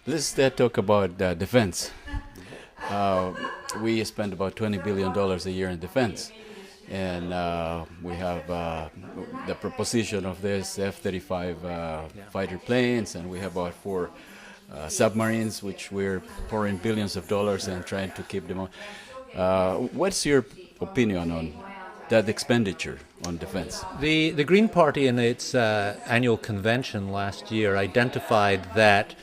Let's talk about defense. We spend about $20 billion a year in defense. And we have the proposition of this F-35 fighter planes, and we have about 4 submarines, which we're pouring billions of dollars and trying to keep them on. What's your opinion on that expenditure on defense? The Green Party in its annual convention last year identified that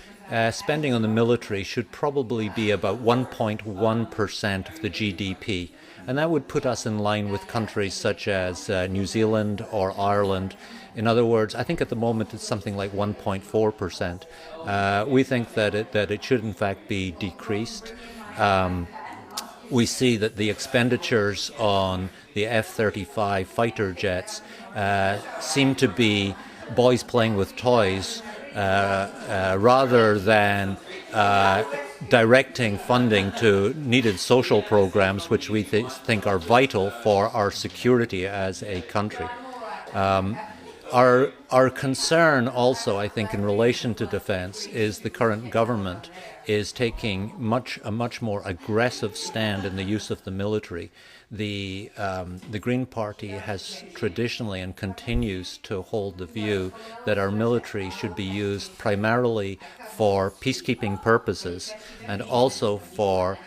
spending on the military should probably be about 1.1% of the GDP. And that would put us in line with countries such as New Zealand or Ireland. In other words, I think at the moment it's something like 1.4%. We think that it should in fact be decreased. We see that the expenditures on the F-35 fighter jets seem to be boys playing with toys rather than directing funding to needed social programs, which we think are vital for our security as a country. Our concern also, I think, in relation to defense is the current government is taking a much more aggressive stand in the use of the military. The Green Party has traditionally and continues to hold the view that our military should be used primarily for peacekeeping purposes and also for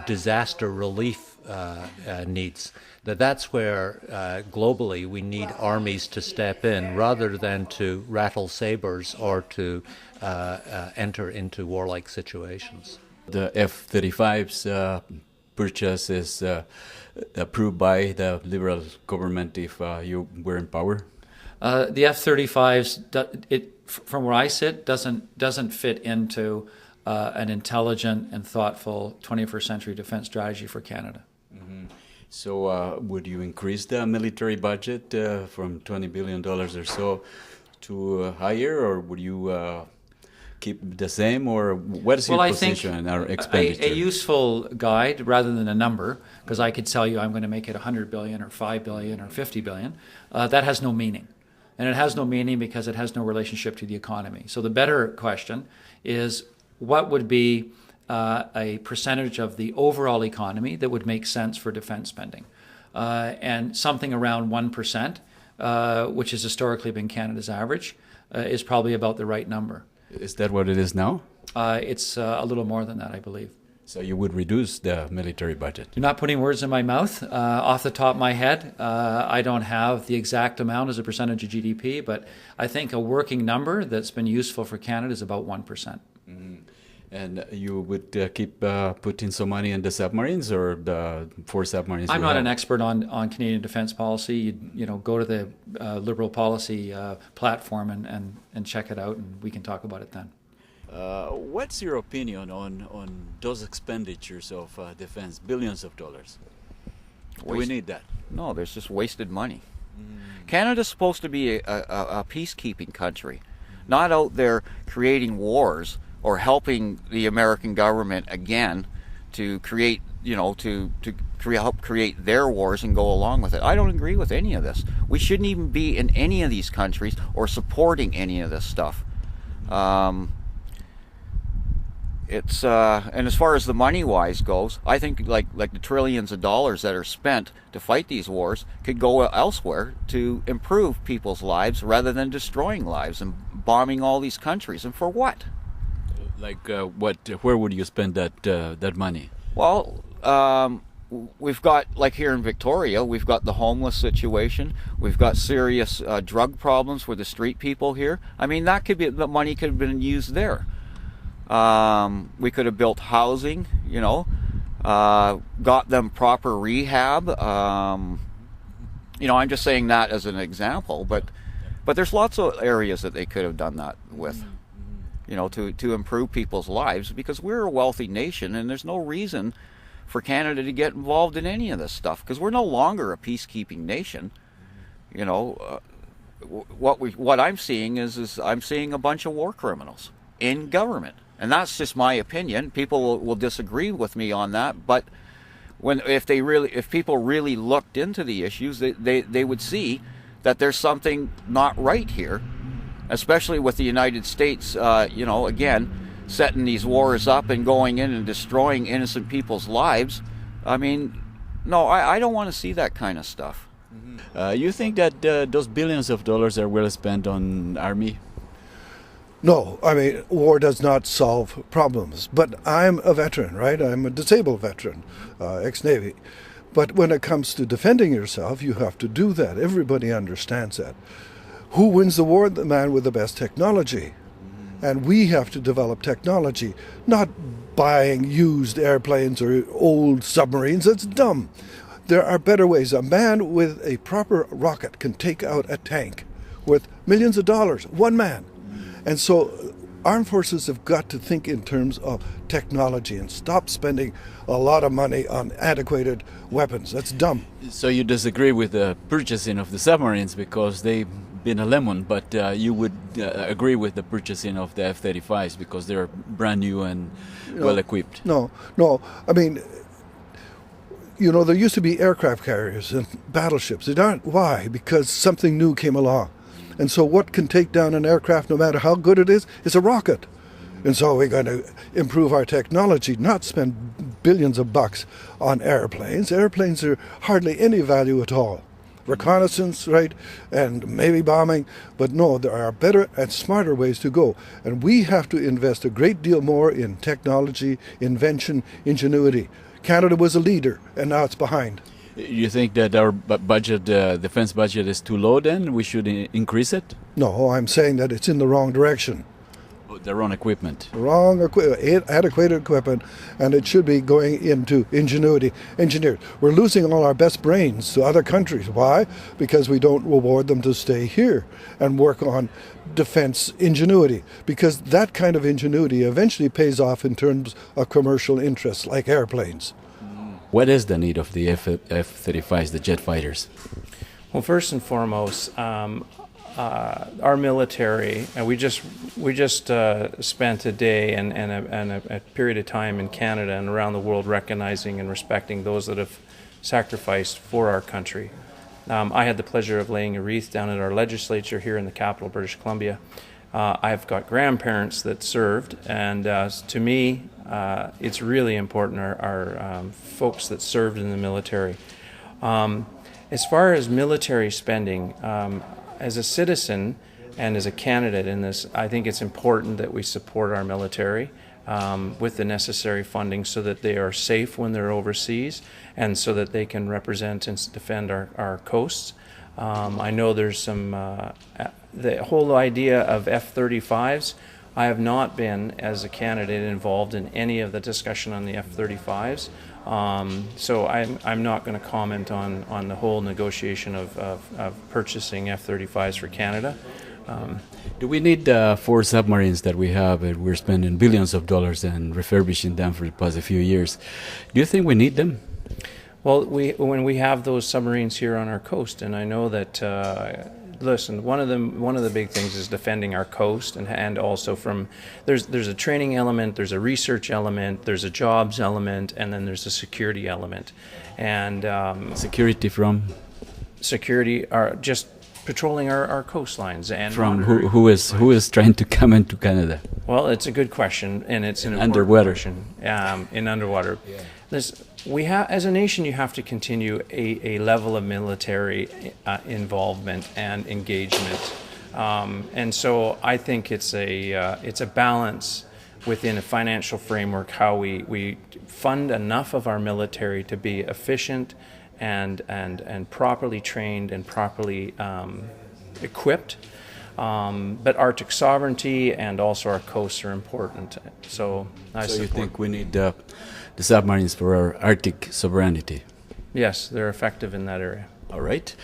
disaster relief needs. That's where globally we need armies to step in rather than to rattle sabers or to enter into warlike situations. The F-35's purchase is approved by the Liberal government if you were in power? The F-35s, from where I sit, doesn't fit into an intelligent and thoughtful 21st century defense strategy for Canada. Mm-hmm. So would you increase the military budget from $20 billion or so to higher, or would you keep the same, or what is your position on our expenditure? A useful guide rather than a number, because I could tell you I'm going to make it $100 billion or $5 billion or $50 billion, that has no meaning. And it has no meaning because it has no relationship to the economy. So the better question is, what would be a percentage of the overall economy that would make sense for defense spending? And something around 1%, which has historically been Canada's average, is probably about the right number. Is that what it is now? It's a little more than that, I believe. So you would reduce the military budget? You're not putting words in my mouth. Off the top of my head, I don't have the exact amount as a percentage of GDP, but I think a working number that's been useful for Canada is about 1%. Mm-hmm. And you would keep putting some money in the submarines, or the 4 submarines? I'm not an expert on Canadian defense policy. You know, go to the Liberal policy platform and check it out, and we can talk about it then. What's your opinion on those expenditures of defense, billions of dollars? Do we need that? No, there's just wasted money. Canada's supposed to be a peacekeeping country, not out there creating wars or helping the American government again to create, help create their wars and go along with it. I don't agree with any of this. We shouldn't even be in any of these countries or supporting any of this stuff. And as far as the money-wise goes, I think like the trillions of dollars that are spent to fight these wars could go elsewhere to improve people's lives rather than destroying lives and bombing all these countries. And for what? Like where would you spend that money? Well, we've got, like here in Victoria, we've got the homeless situation. We've got serious drug problems with the street people here. I mean, the money could have been used there. We could have built housing, got them proper rehab. I'm just saying that as an example, but there's lots of areas that they could have done that with. To improve people's lives, because we're a wealthy nation and there's no reason for Canada to get involved in any of this stuff, because we're no longer a peacekeeping nation. What I'm seeing is I'm seeing a bunch of war criminals in government, and that's just my opinion. People will disagree with me on that, but if people really looked into the issues, they would see that there's something not right here. Especially with the United States, again, setting these wars up and going in and destroying innocent people's lives. I mean, no, I don't want to see that kind of stuff. You think that those billions of dollars are well spent on army? No, I mean, war does not solve problems. But I'm a veteran, right? I'm a disabled veteran, ex-Navy. But when it comes to defending yourself, you have to do that. Everybody understands that. Who wins the war? The man with the best technology. And we have to develop technology, not buying used airplanes or old submarines. That's dumb. There are better ways. A man with a proper rocket can take out a tank worth millions of dollars, one man. And so armed forces have got to think in terms of technology and stop spending a lot of money on antiquated weapons. That's dumb. So you disagree with the purchasing of the submarines because they've been a lemon, but you would agree with the purchasing of the F-35s because they're brand new and well equipped. No. I mean, there used to be aircraft carriers and battleships. They aren't. Why? Because something new came along. And so what can take down an aircraft, no matter how good it is a rocket. And so we're going to improve our technology, not spend billions of bucks on airplanes. Airplanes are hardly any value at all. Reconnaissance, right, and maybe bombing. But no, there are better and smarter ways to go. And we have to invest a great deal more in technology, invention, ingenuity. Canada was a leader, and now it's behind. You think that our budget, defense budget, is too low? Then we should increase it. No, I'm saying that it's in the wrong direction. The wrong equipment. Adequate equipment, and it should be going into ingenuity. Engineers. We're losing all our best brains to other countries. Why? Because we don't reward them to stay here and work on defense ingenuity. Because that kind of ingenuity eventually pays off in terms of commercial interests like airplanes. What is the need of the F-35s, the jet fighters? Well, first and foremost, our military, and we just spent a day and a period of time in Canada and around the world recognizing and respecting those that have sacrificed for our country. I had the pleasure of laying a wreath down at our legislature here in the capital, British Columbia. I've got grandparents that served, and to me, it's really important, our folks that served in the military. As far as military spending, as a citizen and as a candidate in this, I think it's important that we support our military with the necessary funding so that they are safe when they're overseas and so that they can represent and defend our coasts. I know there's some, the whole idea of F-35s, I have not been, as a candidate, involved in any of the discussion on the F-35s. So I'm not going to comment on the whole negotiation of purchasing F-35s for Canada. Do we need 4 submarines that we have? We're spending billions of dollars and refurbishing them for the past few years. Do you think we need them? Well, when we have those submarines here on our coast, and I know that, listen, one of the big things is defending our coast, and also from there's a training element, there's a research element, there's a jobs element, and then there's a security element. And security from? Security are just patrolling our coastlines and from who is trying to come into Canada? Well, it's a good question, and it's an underwater question. In underwater. Yeah. We have, as a nation, you have to continue a level of military involvement and engagement, and so I think it's a balance within a financial framework how we fund enough of our military to be efficient and properly trained and properly equipped. But Arctic sovereignty and also our coasts are important. So you think we need the submarines for our Arctic sovereignty? Yes, they're effective in that area. All right.